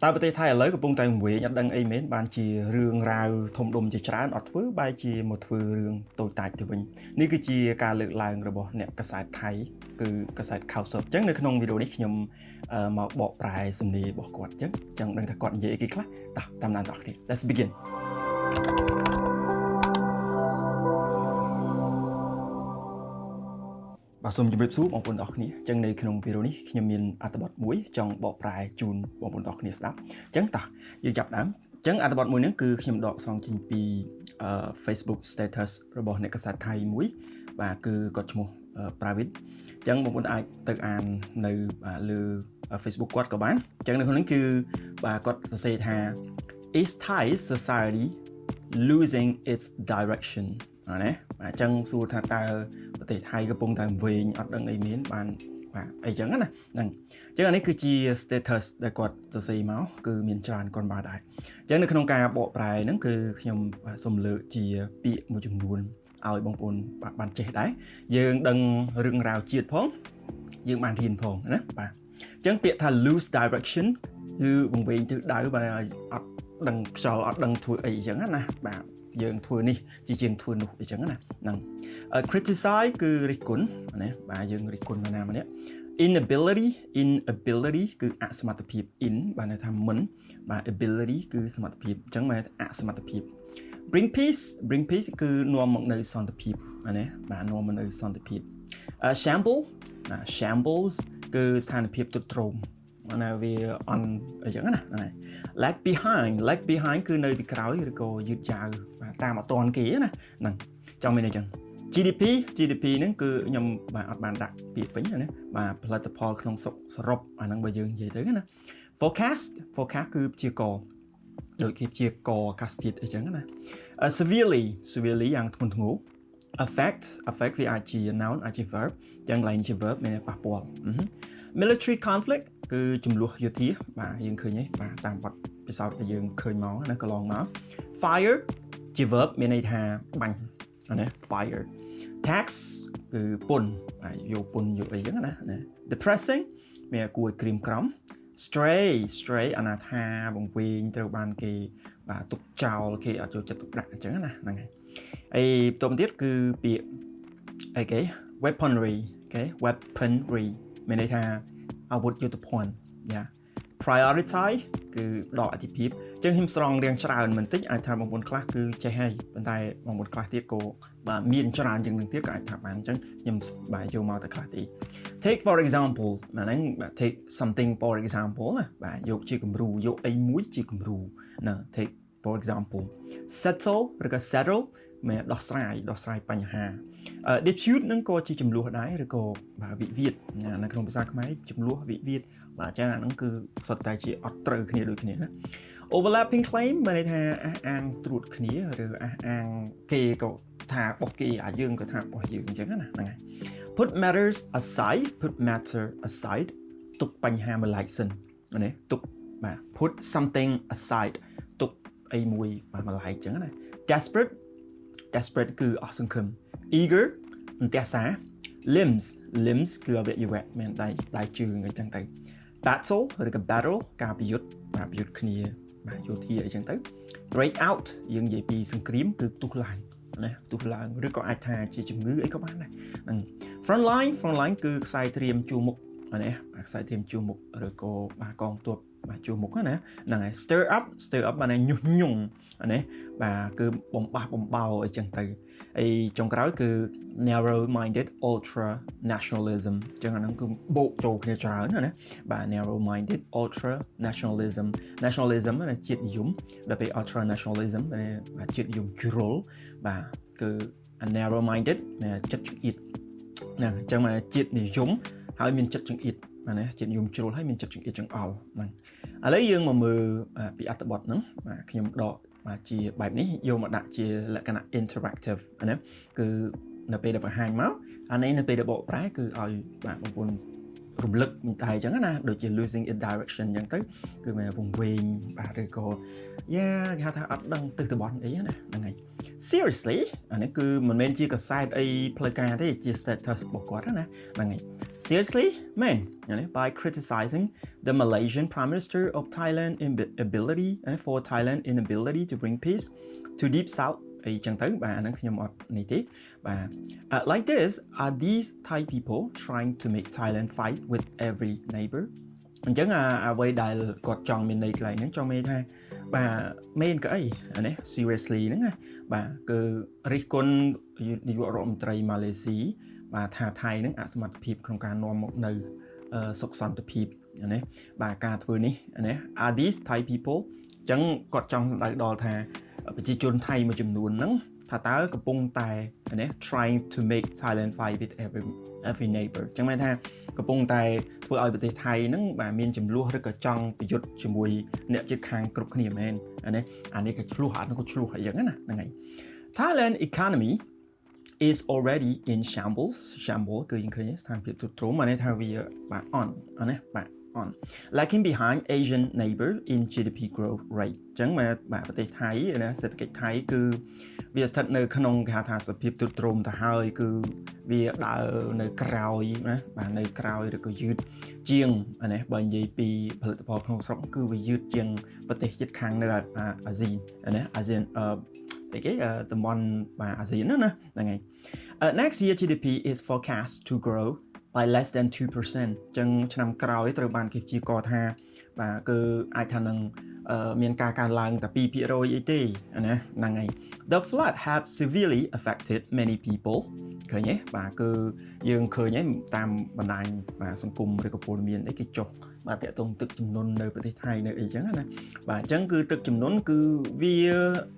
តើប្រទេសថៃឥឡូវកំពុងតែវង្វេងអត់ដឹងអីមែនបានជារឿងរ៉ាវធំដុំជាច្រើនអត់ធ្វើបែរជាមកធ្វើរឿងតូចតាចទៅវិញនេះគឺជាការលើកឡើងរបស់អ្នកកាសែតថៃគឺកាសែត Khawsut អញ្ចឹងនៅក្នុងវីដេអូនេះខ្ញុំមកបកប្រែសំណេររបស់គាត់អញ្ចឹងចង់ដឹងថាគាត់និយាយអីគេខ្លះតាមដានតោះគ្នា Let's begin បាទសូមជម្រាបសួរបងប្អូនទាំងអស់គ្នាអញ្ចឹងនៅក្នុងវីដេអូនេះខ្ញុំមានអត្ថបទមួយចង់បកប្រែជូនបងប្អូនទាំងអស់គ្នាស្ដាប់អញ្ចឹងយើងចាប់ដើមអញ្ចឹងអត្ថបទមួយនេះគឺខ្ញុំដកស្រង់ចេញពី Facebook status របស់អ្នកកាសែតថៃមួយបាទគឺគាត់ឈ្មោះ Pravit អញ្ចឹងបងប្អូនអាចទៅអាននៅលើ Facebook គាត់ក៏បានអញ្ចឹងនៅក្នុងនេះគឺបាទគាត់សរសេរថា Is Thai society losing its direction ណាបាទអញ្ចឹងសួរថាតើប្រទេសថៃកំពុងតែវែងអត់ដឹងអីមានបានបាទអីចឹងណាហ្នឹងអញ្ចឹងអានេះគឺជា status ដែលគាត់សរសេរមកគឺមានច្រើនគាត់បានដែរអញ្ចឹងនៅក្នុងការបកប្រែហ្នឹងគឺខ្ញុំសូមលើកជាពាក្យមួយចំនួនឲ្យបងប្អូនបានចេះដែរយើងដឹងរឿងរ៉ាវជាតិផងយើងបានរៀនផងណាបាទអញ្ចឹងពាក្យថា lose direction គឺវង្វេងទិសដៅបាទអត់ដឹងខ្យល់អត់ដឹងធ្វើអីចឹងណាបាទយើងធ្វើនេះជាជាងធ្វើនោះអីចឹងណាហ្នឹង criticize គឺរិះគន់ណាបាទយើងរិះគន់នរណាម្នាក់ inability គឺអសមត្ថភាព in បានន័យថាមិនបាទ ability គឺសមត្ថភាពអញ្ចឹងបានអសមត្ថភាព bring peace គឺនាំមកនៅសន្តិភាពណាបាទនាំមកនៅសន្តិភាព shambles គឺស្ថានភាពទ្រុឌទ្រោមណាវាអន់អីចឹងណាហ្នឹងហើយ lag behind គឺនៅពីក្រោយឬក៏យឺតយ៉ាវបាទតាមអត់ទាន់គេណាហ្នឹងចង់មានអីចឹង GDP ហ្នឹងគឺខ្ញុំបាទអត់បានដាក់ពាក្យពេញណាបាទផលិតផលក្នុងស្រុកសរុបអាហ្នឹងបើយើងនិយាយទៅណា forecast គឺជាកដូចគេជាកអាកាសធាតុអីចឹងណា severely យ៉ាងធ្ងន់ធ្ងរ affect វាអាចជា noun អាចជា verb ចឹងឡើងជា verb មានប៉ះពាល់ military conflict គឺចំនួនយោធាបាទយើងឃើញទេបាទតាមបទពិសោធន៍ដែលយើងឃើញមកណាកន្លងមក fire ជា verb មានន័យថាបាញ់ណា fire tax គឺពន្ធបាទយកពន្ធយកអីចឹងណា depressing មានគួរឲ្យក្រៀមក្រំ stray អនាថាវង្វេងត្រូវបានគេបាទទុកចោលគេអត់ចូលចិត្តទុកដាក់អញ្ចឹងណាហ្នឹងហើយហើយបន្ទាប់ទៀតគឺពាក្យអីគេ weaponry មានន័យថាអាវុធយុទ្ធភ័ណ្ឌយ៉ា prioritize គឺដកអាទិភាពអញ្ចឹងខ្ញុំស្រង់រៀងច្រើនបន្តិចអាចថាបងប្អូនខ្លះគឺចេះហើយប៉ុន្តែបងប្អូនខ្លះទៀតក៏បាទមានច្រើនជាងនឹងទៀតក៏អាចថាបានអញ្ចឹងខ្ញុំបាទយកមកតែខ្លះទី take for example ហ្នឹងបាទ take something for example ណាបាទយកជាគំរូយកអីមួយជាគំរូណា take for example settle ឬក៏ settle មានដោះស្រាយបញ្ហា dispute ហ្នឹងក៏ជាចំនួនដែរឬក៏បាទវិវាទនៅក្នុងភាសាខ្មែរចំនួនវិវាទបាទចឹងអាហ្នឹងគឺសុទ្ធតែជាអត់ត្រូវគ្នាដូចគ្នាណា overlapping claim មានន័យថាអះអាងត្រួតគ្នាឬអះអាងគេក៏ថារបស់គេយើងក៏ថារបស់យើងអញ្ចឹងណាហ្នឹងហើយ put matter aside ទុកបញ្ហាមួយឡែកសិនណាទុកបាទ put something aside ទុកអីមួយបាទមួយឡែកអញ្ចឹងណា desperate គឺអស់សង្ឃឹម eager អន្ទះសារ limbs គឺអវយវៈមានដៃជើងអីចឹងទៅ battle ឬក៏ battle ការប្រយុទ្ធបាទប្រយុទ្ធគ្នាបាទយោធាអីចឹងទៅ break out យើងនិយាយពីសង្គ្រាមគឺផ្ទុះឡើងណាផ្ទុះឡើងឬក៏អាចថាជាជំងឺអីក៏បានដែរហ្នឹង front line គឺខ្សែត្រៀមជួរមុខណាខ្សែត្រៀមជួរមុខឬក៏បាទកងទ័ពបាទជួរមុខណាហ្នឹងហើយ stir up បានញុះញង់ណាបាទគឺបំបះបំបោអីចឹងទៅហើយចុងក្រោយគឺ narrow minded ultra nationalism ចឹងអាហ្នឹងគឺបូកចូលគ្នាច្រើនណាបាទ narrow minded ultra nationalism ណាជាតិនិយមដល់ពេល ultra nationalism បាទជាតិនិយមជ្រុលបាទគឺ narrow minded ចិត្តចង្អៀតហ្នឹងអញ្ចឹងមកជាតិនិយមហើយមានចិត្តចង្អៀតណាជាតិនិយមជ្រុលហើយមានចិត្តចង្អៀតចង្អល់ហ្នឹងឥឡូវយើងមកមើលពីអត្ថបទហ្នឹងបាទខ្ញុំដកបាទជាបែបនេះយកមកដាក់ជាលក្ខណៈ interactive ណាគឺនៅពេលដែលបង្ហាញមកអានេះនៅពេលដែលបកប្រែគឺឲ្យបាទបងប្អូន រំលឹកតែអញ្ចឹងណាដូចជា losing its direction អញ្ចឹងទៅគឺមានវង្វេងបាទឬក៏គេហៅថាអត់ដឹងទិសដៅអីណាហ្នឹងហើយ seriously អានេះគឺមិនមែនជាកសែតអីផ្លូវការទេជា status របស់គាត់ណាហ្នឹងហើយ seriously man by criticizing the Malaysian Prime Minister of Thailand inability for Thailand inability to bring peace to Deep South អីចឹងទៅបាទអាហ្នឹងខ្ញុំអត់នេះទេបាទ like this are these Thai people trying to make Thailand fight with every neighbor អញ្ចឹងអ្វីដែលគាត់ចង់មានន័យកន្លែងហ្នឹងចង់មានថាបាទមែនក៏អីអានេះ seriously ហ្នឹងណាបាទគឺរិះគន់នាយករដ្ឋមន្ត្រីម៉ាឡេស៊ីបាទថាថៃហ្នឹងអសមត្ថភាពក្នុងការនាំមកនៅសុខសន្តិភាពណាបាទការធ្វើនេះណា are these Thai people អញ្ចឹងគាត់ចង់សម្ដៅដល់ថាប្រជាជនថៃមួយចំនួនហ្នឹងថាតើកំពុងតែណា trying to make Thailand fight with every neighbor ចឹងមានថាកំពុងតែធ្វើឲ្យប្រទេសថៃហ្នឹងបាទមានចំនួនឬក៏ចង់ប្រយុទ្ធជាមួយអ្នកជិតខាងគ្រប់គ្នាមែនណាអានេះក៏ឆ្លោះអានោះក៏ឆ្លោះអីចឹងណាហ្នឹងហើយ Thailand economy is already in shambles គឺយើងឃើញស្ថានភាពទ្រុឌទ្រោមអានេះថាវាបាទ on ណាបាទ on lagging behind Asian neighbor in GDP growth rate ចឹងបាទប្រទេសថៃណាសេដ្ឋកិច្ចថៃគឺវាស្ថិតនៅក្នុងគេហៅថាសភាពទ្រុឌទ្រោមទៅហើយគឺវាដើរនៅក្រោយណាបាទនៅក្រោយឬក៏យឺតជាងណាបើនិយាយពីផលិតផលក្នុងស្រុកគឺវាយឺតជាងប្រទេសជិតខាងនៅអាស៊ីណាអាស៊ានតំបន់បាទអាស៊ានណាហ្នឹងហើយ next year GDP is forecast to grow by less than 2% ចឹងឆ្នាំក្រោយត្រូវបានគេព្យាករណ៍ថាបាទគឺអាចថានឹងមានការកើនឡើងតែ 2% អីទេណាហ្នឹងហើយ The flood have severely affected many people ឃើញទេបាទគឺយើងឃើញតាមបណ្ដាញបាទសង្គមឬក៏ព័ត៌មានអីគេចុះបាទតាក់ទងទឹកជំនន់នៅប្រទេសថៃនៅអីចឹងណាបាទអញ្ចឹងគឺទឹកជំនន់គឺវា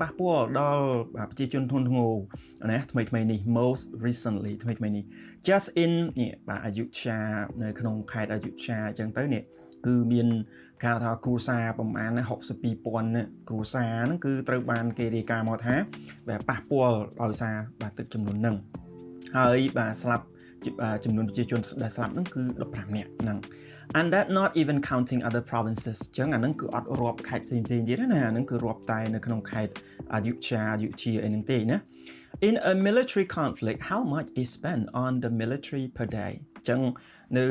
ប៉ះពាល់ដល់ប្រជាជនធ្ងន់ធ្ងរណាថ្មីនេះ most recently ថ្មីនេះ just in នេះបាទអយុធ្យានៅក្នុងខេត្តអយុធ្យាអញ្ចឹងទៅនេះគឺមានគេថាគ្រួសារប្រមាណ62,000គ្រួសារហ្នឹងគឺត្រូវបានគេរាយការណ៍មកថាបាទប៉ះពាល់ដោយសារបាទទឹកជំនន់ហ្នឹងហើយបាទស្លាប់ចំនួនប្រជាជនដែលស្លាប់ហ្នឹងគឺ15នាក់ហ្នឹង and that not even counting other provinces ចឹងអាហ្នឹងគឺអត់រាប់ខេត្តផ្សេងទៀតណាអាហ្នឹងគឺរាប់តែនៅក្នុងខេត្តអយុធ្យាអីហ្នឹងទេណា In a military conflict how much is spent on the military per day ចឹងនៅ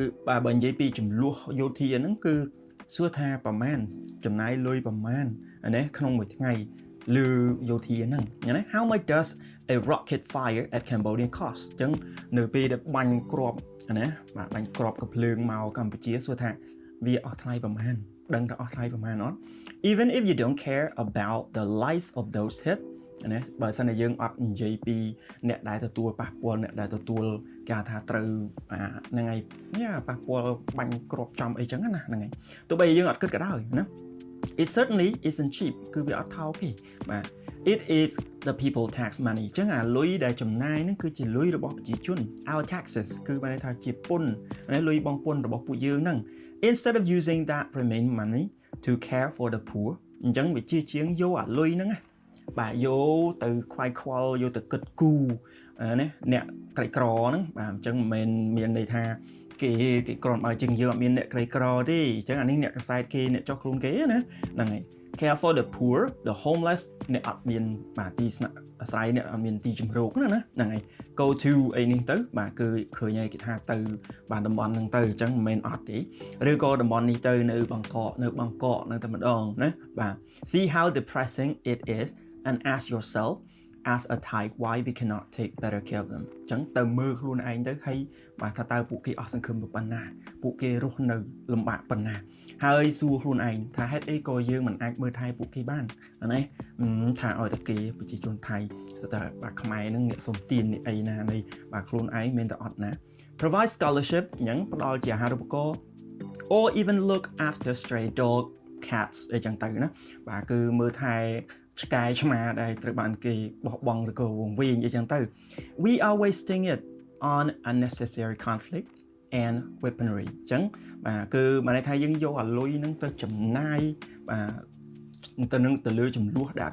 បើនិយាយពីចំនួនយោធាហ្នឹងគឺសួរថាប្រមាណចំណាយលុយប្រមាណណាក្នុងមួយថ្ងៃលើយោធាហ្នឹងណា How much does a rocket fire at Cambodia cost ចឹងនៅពេលដែលបាញ់គ្រាប់ណាបាទបាញ់គ្រាប់កាភ្លើងមកកម្ពុជាសួរថាវាអស់ថ្លៃប្រមាណដឹងថាអស់ថ្លៃប្រមាណអត់ Even if you don't care about the lives of those hit ណាបើសិនជាយើងអត់និយាយពីអ្នកដែលទទួលប៉ះពាល់អ្នកដែលទទួលគេថាត្រូវហ្នឹងហើយប៉ះពាល់បាញ់គ្រាប់ចំអីចឹងណាហ្នឹងហើយទោះបីយើងអត់គិតក៏ដោយណា It certainly isn't cheap គឺវាអត់ថោកទេបាទ It is the people tax money ចឹងអាលុយដែលចំណាយហ្នឹងគឺជាលុយរបស់ប្រជាជន our taxes គឺបានន័យថាជាពន្ធលុយបង់ពន្ធរបស់ពួកយើងហ្នឹង Instead of using that remaining money to care for the poor អញ្ចឹងវាជាងយកអាលុយហ្នឹងបាទយកទៅខ្វាយខ្វល់យកទៅគិតគូរណាអ្នកក្រីក្រហ្នឹងបាទអញ្ចឹងមិនមែនមានន័យថាគេគ្រាន់បើជាងយើងអត់មានអ្នកក្រីក្រទេអញ្ចឹងអានេះអ្នកកសែតគេអ្នកចុះខ្លួនគេណាហ្នឹងហើយ care for the poor the homeless អ្នកអត់មានបាទទីស្នាក់អាស្រ័យអ្នកអត់មានទីជម្រកណាហ្នឹងហើយ go to អីនេះទៅបាទគឺឃើញហើយគេថាទៅបាទតំបន់ហ្នឹងទៅអញ្ចឹងមិនមែនអត់ទេឬក៏តំបន់នេះទៅនៅបង្កកនៅតែម្ដងណាបាទ see how depressing it is and ask yourself as a Thai why we cannot take better care of them អញ្ចឹងទៅមើលខ្លួនឯងទៅហើយបាទថាតើពួកគេអស់សង្ឃឹមប៉ុណ្ណាពួកគេរស់នៅលំបាកប៉ុណ្ណាហើយសួរខ្លួនឯងថាហេតុអីក៏យើងមិនអាចមើលថែពួកគេបានណាថាឲ្យតែគេប្រជាជនថៃស្ទើរបាទខ្មែរហ្នឹងអ្នកសុំទាននេះអីណានៃបាទខ្លួនឯងមានតែអត់ណា provide scholarship អញ្ចឹងផ្ដល់ជាអាហារូបករណ៍ or even look after stray dog cats អីចឹងទៅណាបាទគឺមើលថែឆ្កែឆ្មាដែលត្រូវបានគេបោះបង់ឬក៏វង្វេងអីចឹងទៅ We are wasting it on unnecessary conflict and weaponry អញ្ចឹងបាទគឺបានន័យថាយើងយកអាលុយហ្នឹងទៅចំណាយបាទទៅលើចំនួនដែល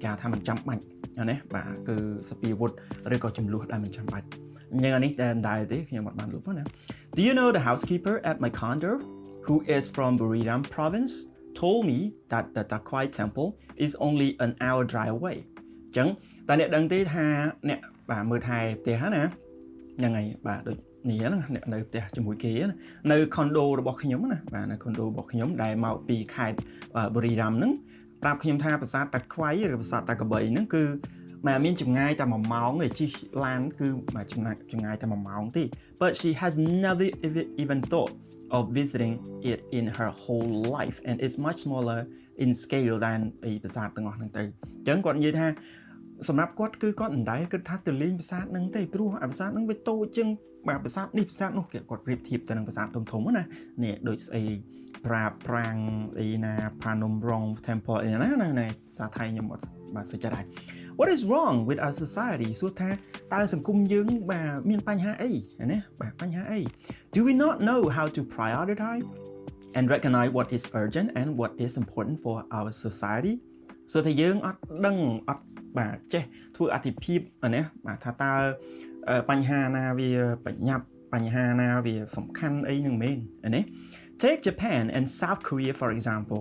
គេថាមិនចាំបាច់ណាបាទគឺសពាវុធឬក៏ចំនួនដែលមិនចាំបាច់ nhưng anh ấy đại thế khi một bạn lúc đó nè. Do you know the housekeeper at my condo who is from Buriram province told me that the Takwai temple is only an hour drive away. Chẳng tại nè đăng tí tha nè bà mưa thai tè nèยังไงbàដូចនេះណានៅផ្ទះជាមួយគេណានៅ condo របស់ខ្ញុំណាបាទនៅ condo របស់ខ្ញុំដែលមកពីខេត្តបុរីรัมย์ហ្នឹងប្រាប់ខ្ញុំថាប្រាសាទតាខ្វៃឬប្រាសាទតាកបីហ្នឹងគឺបាទមានចម្ងាយតែ1ម៉ោងទេជិះឡានគឺបាទចម្ងាយតែ1ម៉ោងទេ but she has never even thought of visiting it in her whole life and it's much smaller in scale than ប្រាសាទទាំងអស់ហ្នឹងទៅអញ្ចឹងគាត់និយាយថាសម្រាប់គាត់គឺគាត់មិនដែរគិតថាទៅលេងប្រាសាទហ្នឹងទេព្រោះអាប្រាសាទហ្នឹងវាតូចជាងបាទប្រាសាទនេះប្រាសាទនោះគាត់ប្រៀបធៀបទៅនឹងប្រាសាទធំៗណានេះដូចស្អីប្រាង្គអីណា Phnom Rong Temple អីណាភាសាថៃខ្ញុំអត់បាទសេចក្ដី What is wrong with our society សួរថាតើសង្គមយើងបាទមានបញ្ហាអីណាបាទបញ្ហាអី Do we not know how to prioritize and recognize what is urgent and what is important for our society សួរថាយើងអត់ដឹងអត់បាទចេះធ្វើអធិភាពណាបាទថាតើបញ្ហាណាវាបញ្ញត្តិបញ្ហាណាវាសំខាន់អីនឹងមែនណា Take Japan and South Korea for example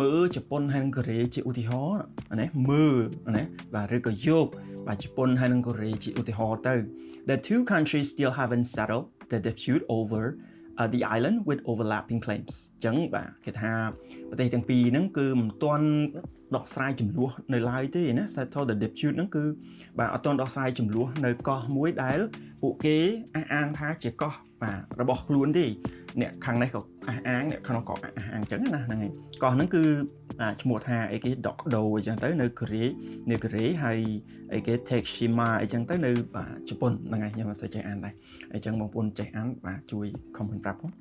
មើលជប៉ុនហើយនិងកូរ៉េជាឧទាហរណ៍ណាមើលណាបាទឬក៏យកបាទជប៉ុនហើយនិងកូរ៉េជាឧទាហរណ៍ទៅ The two countries still haven't settled the dispute over the island with overlapping claims អញ្ចឹងបាទគេថាប្រទេសទាំងពីរហ្នឹងគឺមិនទាន់ដោះស្រាយចំនួននៅឡើយទេណា settle the dispute ហ្នឹងគឺបាទអត់ទាន់ដោះស្រាយចំនួននៅកោះមួយដែលពួកគេអះអាងថាជាកោះបាទរបស់ខ្លួនទេអ្នកខាងនេះក៏អះអាងអ្នកខាងនោះក៏អះអាងអញ្ចឹងណាហ្នឹងហើយកោះហ្នឹងគឺឈ្មោះថាអីគេ Dokdo អញ្ចឹងទៅនៅកូរ៉េហើយអីគេ Takeshima អីចឹងទៅនៅជប៉ុនហ្នឹងហើយខ្ញុំមិនសូវចេះអានដែរអញ្ចឹងបងប្អូនចេះអានបាទជួយ comment ប្រាប់ផង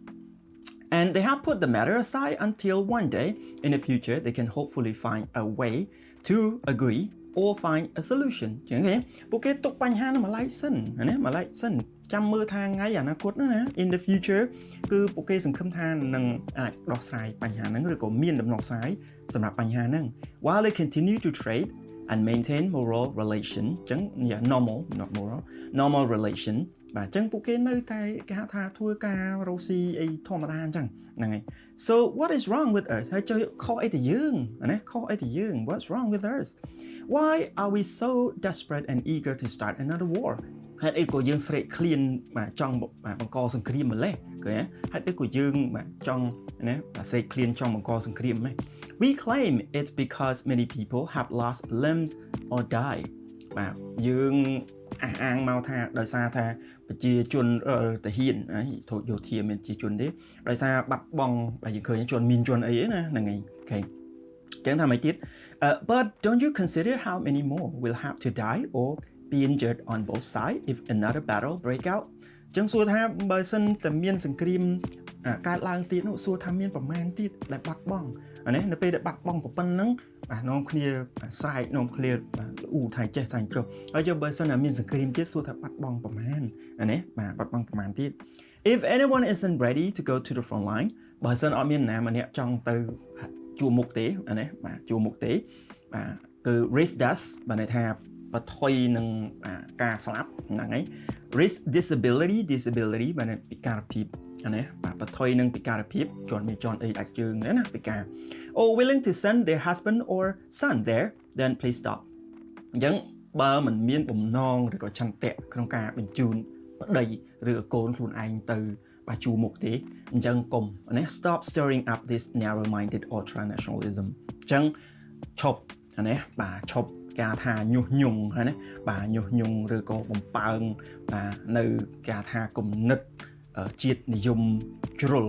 And they have put the matter aside until one day in the future they can hopefully find a way to agree or find a solution ចឹងគេពួកគេទុកបញ្ហាហ្នឹងមកឡែកសិនណាមកឡែកសិនចាំមើលថាថ្ងៃអនាគតណា in the future គឺពួកគេសង្ឃឹមថានឹងអាចដោះស្រាយបញ្ហាហ្នឹងឬក៏មានដំណោះស្រាយសម្រាប់បញ្ហាហ្នឹង while they continue to trade and maintain moral relation ចឹង normal not moral normal relation បាទចឹងពួកគេនៅតែគេហៅថាធ្វើការរកស៊ីអីធម្មតាអញ្ចឹងហ្នឹងហើយ so what is wrong with us ហើយចូលខុសអីទៅយើងណាខុសអីទៅយើង what's wrong with us why are we so desperate and eager to start another war ហេតុអីក៏យើងស្រេកឃ្លានបាទចង់បង្កសង្គ្រាមម្លេះឃើញហេតុអីក៏យើងបាទចង់ណាបាទស្រេកឃ្លានចង់បង្កសង្គ្រាមម៉េះ we claim it's because many people have lost limbs or died បាទយើងអះអាងមកថាដោយសារថាប្រជាជនទាហានធោយោធាមានប្រជាជនទេដោយសារបាត់បង់បាទយើងឃើញជនមានជនអីណាហ្នឹងហើយអូខេចឹងថាម៉េចទៀត but don't you consider how many more will have to die or be injured on both sides if another battle break out ចឹងសួរថាបើសិនតែមានសង្គ្រាមកើតឡើងទៀតនោះសួរថាមានប្រមាណទៀតដែលបាត់បង់អានេះនៅពេលដែលបាត់បង់ប៉ុណ្ណឹងបាទនាំគ្នាស្រែកនាំគ្នាអ៊ូថៃចេះថៃចុះហើយបើសិនតែមានសង្គ្រាមទៀតសួរថាបាត់បង់ប្រមាណអានេះបាទបាត់បង់ប្រមាណទៀត if anyone isn't ready to go to the front line បើសិនអត់មានណាម្នាក់ចង់ទៅជួរមុខទេអានេះបាទជួរមុខទេបាទគឺ risk death បាទន័យថាបថុយនឹងការស្លាប់ហ្នឹងហើយ risk disability បាទពិការភាពអានេះបាទបថុយនឹងពិការភាពជន់មានជន់អីអាចជើងណាពិការ or willing to send their husband or son there then please stop អញ្ចឹងបើមិនមានបំណងឬក៏ឆន្ទៈក្នុងការបញ្ជូនប្តីឬក៏កូនខ្លួនឯងទៅបាទជួរមុខទេអញ្ចឹងកុំណា stop stirring up this narrow minded ultra nationalism អញ្ចឹងឈប់អានេះបាទឈប់គេថាញុះញង់ហើយណាបាទញុះញង់ឬក៏បំពើងបាទនៅគេថាគំនិតជាតិនិយមជ្រុល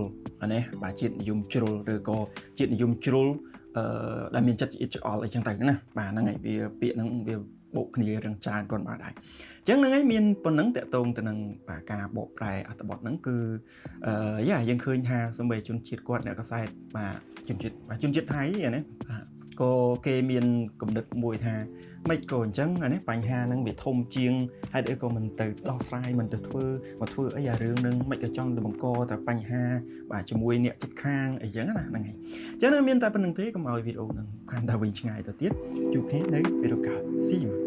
ណាបាទជាតិនិយមជ្រុលឬក៏ជាតិនិយមជ្រុលដែលមានចិត្តច្អល់អីចឹងទៅណាបាទហ្នឹងហើយវាពាក្យហ្នឹងវាបូកគ្នារឿងច្រើនគាត់បានដែរអញ្ចឹងហ្នឹងហើយមានប៉ុណ្ណឹងតកតងទៅនឹងការបកប្រែអត្ថបទហ្នឹងគឺយើងឃើញថាសំបីជនជាតិគាត់អ្នកកសែតបាទជនជាតិថៃណាបាទក៏គេមានគំនិតមួយថាមិនក៏អញ្ចឹងណាបញ្ហាហ្នឹងវាធំជាងហេតុអីក៏មិនទៅដោះស្រាយមិនទៅធ្វើអីអារឿងហ្នឹងមិនក៏ចង់ទៅបង្កតែបញ្ហាបាទជាមួយអ្នកជិតខាងអីចឹងណាហ្នឹងហើយអញ្ចឹងមានតែប៉ុណ្្នឹងទេកុំឲ្យវីដេអូហ្នឹងកាន់តែវែងឆ្ងាយទៅទៀតជួបគ្នានៅវីដេអូក្រោយ See you